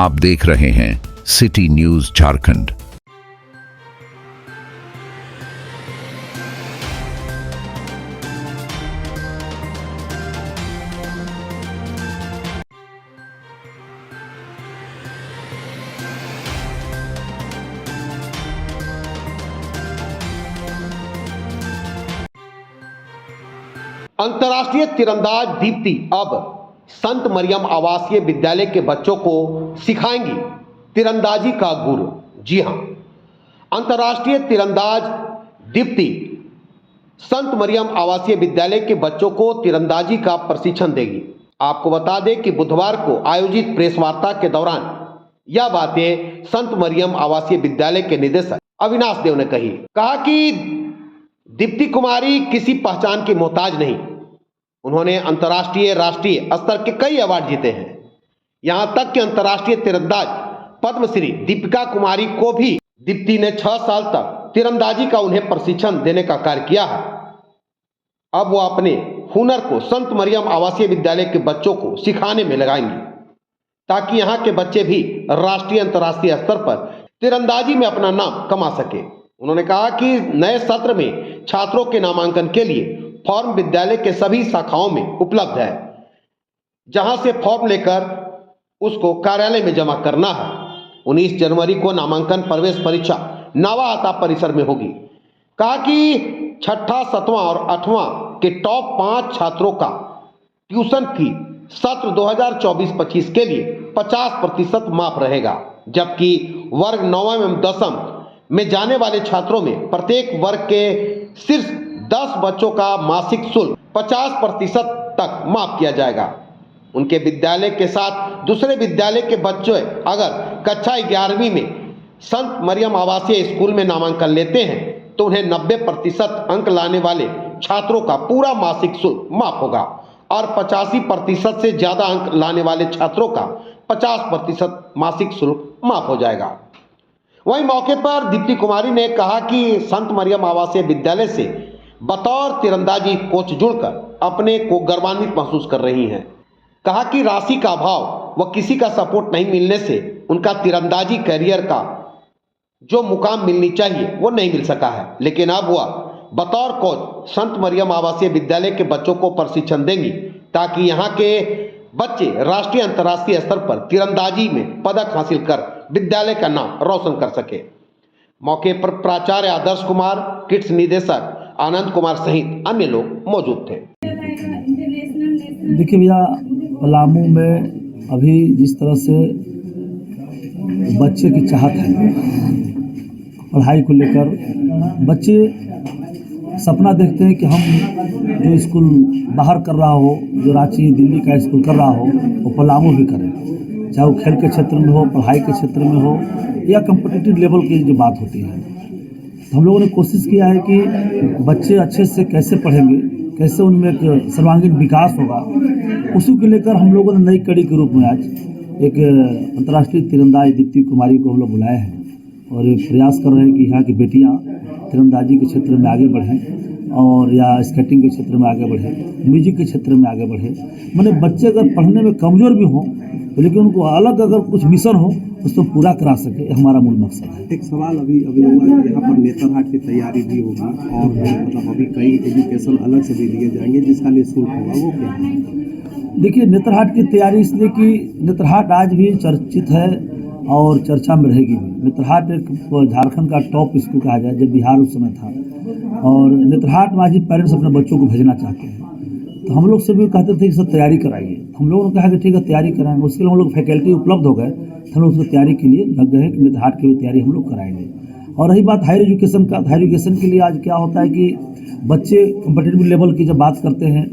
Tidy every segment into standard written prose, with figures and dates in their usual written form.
आप देख रहे हैं सिटी न्यूज झारखंड। अंतर्राष्ट्रीय तीरंदाज दीप्ति अब संत मरियम आवासीय विद्यालय के बच्चों को सिखाएंगी तीरंदाजी का गुर। जी हां, अंतर्राष्ट्रीय तीरंदाज दीप्ति संत मरियम आवासीय विद्यालय के बच्चों को तीरंदाजी का प्रशिक्षण देगी। आपको बता दें कि बुधवार को आयोजित प्रेस वार्ता के दौरान यह बातें संत मरियम आवासीय विद्यालय के निदेशक अविनाश देव ने कहा कि दीप्ति कुमारी किसी पहचान की मोहताज नहीं। उन्होंने अंतर्राष्ट्रीय राष्ट्रीय स्तर के कई अवार्ड जीते हैं। यहां तक कि अंतर्राष्ट्रीय तीरंदाज पद्मश्री दीपिका कुमारी को भी दीप्ति ने 6 साल तक तीरंदाजी का उन्हें प्रशिक्षण देने का कार्य किया है। अब वो अपने हुनर को संत मरियम आवासीय विद्यालय के बच्चों को सिखाने में लगाएंगी ताकि यहाँ के बच्चे भी राष्ट्रीय अंतर्राष्ट्रीय स्तर पर तीरंदाजी में अपना नाम कमा सके। उन्होंने कहा कि नए सत्र में छात्रों के नामांकन के लिए फॉर्म विद्यालय के सभी शाखाओं में उपलब्ध है, जहां से फॉर्म लेकर उसको कार्यालय में जमा करना है। 19 जनवरी को नामांकन प्रवेश परीक्षा नवाता परिसर में होगी। कहा कि 6ठा, 7वां और 8वां के टॉप 5 छात्रों का ट्यूशन फी सत्र 2024-25 के लिए 50% माफ रहेगा, जबकि वर्ग 9 एवं 10 में जाने वाले छात्रों में प्रत्येक वर्ग के शीर्ष 10 बच्चों का मासिक शुल्क 50% तक माफ किया जाएगा। उनके विद्यालय के साथ दूसरे विद्यालय के बच्चे अगर कक्षा 11वीं में संत मरियम आवासीय स्कूल में नामांकन लेते हैं तो उन्हें 90% अंक लाने वाले छात्रों का पूरा मासिक शुल्क माफ होगा और 85% से ज्यादा अंक लाने वाले छात्रों का 50% मासिक शुल्क माफ हो जाएगा। वहीं मौके पर दीप्ति कुमारी ने कहा कि संत मरियम आवासीय विद्यालय से बतौर तीरंदाजी कोच जुड़कर अपने को गर्वान्वित महसूस कर रही हैं। कहा कि राशि का अभाव व किसी का सपोर्ट नहीं मिलने से उनका तीरंदाजी करियर का जो मुकाम मिलनी चाहिए वो नहीं मिल सका है, लेकिन अब वह बतौर कोच संत मरियम आवासीय विद्यालय के बच्चों को प्रशिक्षण देंगी ताकि यहाँ के बच्चे राष्ट्रीय अंतर्राष्ट्रीय स्तर पर तीरंदाजी में पदक हासिल कर विद्यालय का नाम रोशन कर सके। मौके पर प्राचार्य आदर्श कुमार, किड्स निदेशक आनंद कुमार सहित अन्य लोग मौजूद थे। देखिए भैया, पलामू में अभी जिस तरह से बच्चे की चाहत है पढ़ाई को लेकर, बच्चे सपना देखते हैं कि हम जो स्कूल बाहर कर रहा हो, जो रांची दिल्ली का स्कूल कर रहा हो, वो पलामू भी करें, चाहे वो खेल के क्षेत्र में हो, पढ़ाई के क्षेत्र में हो या कॉम्पिटिटिव लेवल की जो बात होती है। तो हम लोगों ने कोशिश किया है कि बच्चे अच्छे से कैसे पढ़ेंगे, कैसे उनमें एक सर्वांगीण विकास होगा, उसी को लेकर हम लोगों ने नई कड़ी के रूप में आज एक अंतर्राष्ट्रीय तीरंदाज दीप्ति कुमारी को हम लोग बुलाए हैं और ये प्रयास कर रहे हैं कि यहाँ की बेटियाँ तीरंदाजी के क्षेत्र में आगे बढ़ें और या स्केटिंग के क्षेत्र में आगे बढ़ें, म्यूजिक के क्षेत्र में आगे बढ़ें। मैंने बच्चे अगर पढ़ने में कमज़ोर भी हों तो लेकिन उनको अलग अगर कुछ मिशन हो उसको पूरा करा सके, हमारा मूल मकसद है। एक सवाल अभी हुआ कि यहाँ पर नेतरहाट की तैयारी भी होगी और मतलब अभी कई एजुकेशन अलग से भी दिए जाएंगे जिसका निःशुल्क होगा, वो क्या है? देखिए, नेतरहाट की तैयारी इसलिए कि नेतरहाट आज भी चर्चित है और चर्चा में रहेगी भी। नेतरहाट एक झारखंड का टॉप स्कूल कहा जाए, जब बिहार उस समय था, और नेतरहाट में आज पेरेंट्स अपने बच्चों को भेजना चाहते हैं। तो हम लोग से भी कहते थे कि सब तैयारी कराइए। हम लोगों ने कहा कि ठीक है तैयारी कराएंगे। उसके लिए हम लोग फैकल्टी उपलब्ध हो गए, तो हम लोग उसकी तैयारी के लिए लग गए कि नेतरहाट की भी तैयारी हम लोग कराएंगे। और रही बात हायर एजुकेशन का, हायर एजुकेशन के लिए आज क्या होता है कि बच्चे कॉम्पिटिटिव लेवल की जब बात करते हैं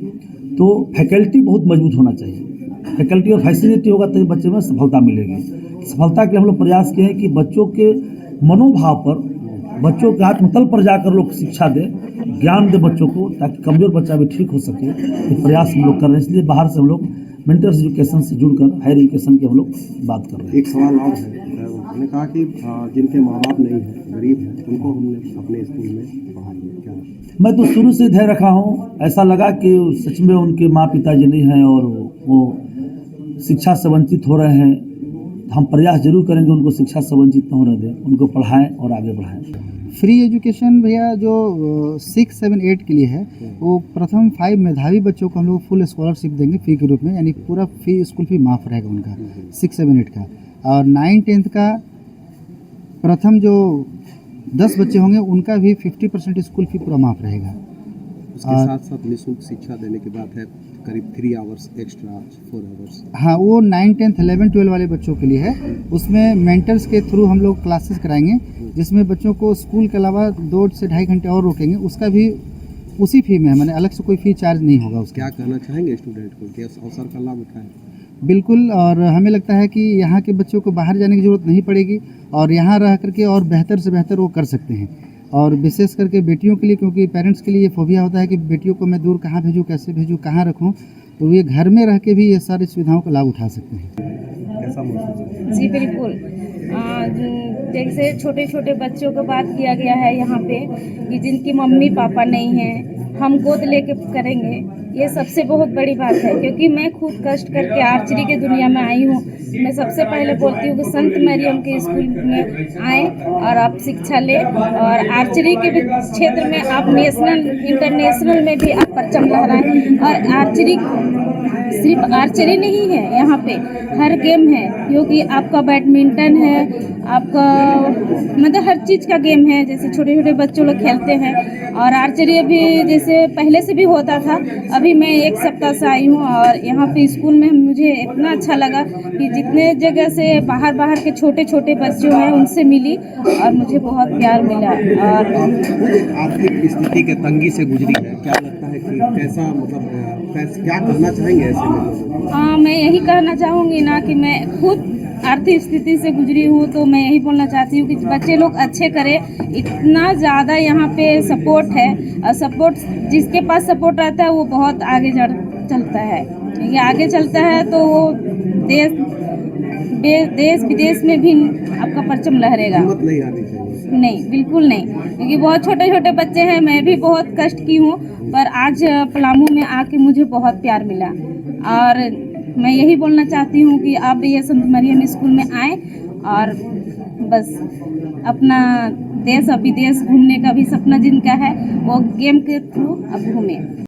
तो फैकल्टी बहुत मजबूत होना चाहिए। फैकल्टी और फैसिलिटी होगा तभी बच्चे में सफलता मिलेगी। सफलता के हम लोग प्रयास किए हैं कि बच्चों के मनोभाव पर, बच्चों के आत्मतल पर जाकर लोग शिक्षा दें, ज्ञान दें बच्चों को, ताकि कमज़ोर बच्चा भी ठीक हो सके। ये प्रयास हम लोग कर रहे हैं। इसलिए बाहर से हम लोग मेंटल एजुकेशन से जुड़कर हायर एजुकेशन की हम लोग बात कर रहे हैं। एक सवाल और है, मैंने कहा कि जिनके माँ बाप नहीं हैं, गरीब हैं, उनको हमने अपने स्कूल में पढ़ा दिया, क्या? मैं तो शुरू से धैर्य रखा हूँ। ऐसा लगा कि सच में उनके माँ पिताजी नहीं हैं और वो शिक्षा से वंचित हो रहे हैं, तो हम प्रयास जरूर करेंगे उनको शिक्षा से वंचित न होने दें, उनको पढ़ाएं और आगे बढ़ाएं। फ्री एजुकेशन भैया जो 6, 7, 8 के लिए है, वो प्रथम 5 मेधावी बच्चों को हम लोग फुल स्कॉलरशिप देंगे फी के रूप में, यानी पूरा फी स्कूल फी माफ़ रहेगा उनका 6, 7, 8 का। और 9, 10 का प्रथम जो 10 बच्चे होंगे उनका भी 50% स्कूल फी पूरा माफ़ रहेगा। उसके साथ साथ निःशुल्क शिक्षा देने की बात है, करीब 3 आवर्स एक्स्ट्रा, 4 आवर्स। हाँ, वो 9, 10, 11, 12 वाले बच्चों के लिए है। उसमें मेंटर्स के थ्रू हम लोग क्लासेस कराएंगे, जिसमें बच्चों को स्कूल के अलावा 2 से 2.5 घंटे और रोकेंगे, उसका भी उसी फी में है, मैंने अलग से कोई फ़ी चार्ज नहीं होगा उसका। क्या कहना चाहेंगे स्टूडेंट को कि इस अवसर का लाभ उठाएं? बिल्कुल, और हमें लगता है कि यहाँ के बच्चों को बाहर जाने की ज़रूरत नहीं पड़ेगी और यहाँ रह करके और बेहतर से बेहतर वो कर सकते हैं। और विशेष करके बेटियों के लिए, क्योंकि पेरेंट्स के लिए ये फोबिया होता है कि बेटियों को मैं दूर कहाँ भेजूँ, कैसे भेजूँ, कहाँ रखूँ, तो ये घर में रह के भी ये सारी सुविधाओं का लाभ उठा सकते हैं। कैसा महसूस है? जी बिल्कुल। जैसे छोटे छोटे बच्चों को बात किया गया है यहाँ पे कि जिनकी मम्मी पापा नहीं हैं, हम गोद लेके करेंगे, ये सबसे बहुत बड़ी बात है। क्योंकि मैं खुद कष्ट करके आर्चरी के दुनिया में आई हूँ। मैं सबसे पहले बोलती हूँ कि संत मरियम के स्कूल में आएँ और आप शिक्षा लें, और आर्चरी के भी क्षेत्र में आप नेशनल इंटरनेशनल में भी आप परचम लहराएं। और आर्चरी सिर्फ आर्चरी नहीं है, यहाँ पे हर गेम है, क्योंकि आपका बैडमिंटन है, आपका मतलब हर चीज़ का गेम है। जैसे छोटे छोटे बच्चों लोग खेलते हैं, और आर्चरी अभी जैसे पहले से भी होता था। अभी मैं 1 सप्ताह से आई हूँ और यहाँ पे स्कूल में मुझे इतना अच्छा लगा कि जितने जगह से बाहर के छोटे छोटे बच्चों हैं उनसे मिली और मुझे बहुत प्यार मिला। और आर्थिक स्थिति के तंगी से गुजरी है, क्या लगता है कि कैसा क्या करना चाहेंगे ऐसे में? हाँ, मैं यही कहना चाहूँगी ना कि मैं खुद आर्थिक स्थिति से गुजरी हूँ, तो मैं यही बोलना चाहती हूँ कि बच्चे लोग अच्छे करें। इतना ज़्यादा यहाँ पे सपोर्ट है, और सपोर्ट जिसके पास सपोर्ट रहता है वो बहुत आगे चलता है। ये आगे चलता है तो वो देश विदेश में भी आपका परचम लहरेगा। हिम्मत नहीं आनी चाहिए। नहीं, बिल्कुल नहीं, क्योंकि बहुत छोटे छोटे बच्चे हैं। मैं भी बहुत कष्ट की हूँ, पर आज पलामू में आके मुझे बहुत प्यार मिला। और मैं यही बोलना चाहती हूँ कि आप भी ये संत मरियम स्कूल में आएँ और बस अपना देश और विदेश घूमने का भी सपना जिनका है वो गेम के थ्रू अब घूमें।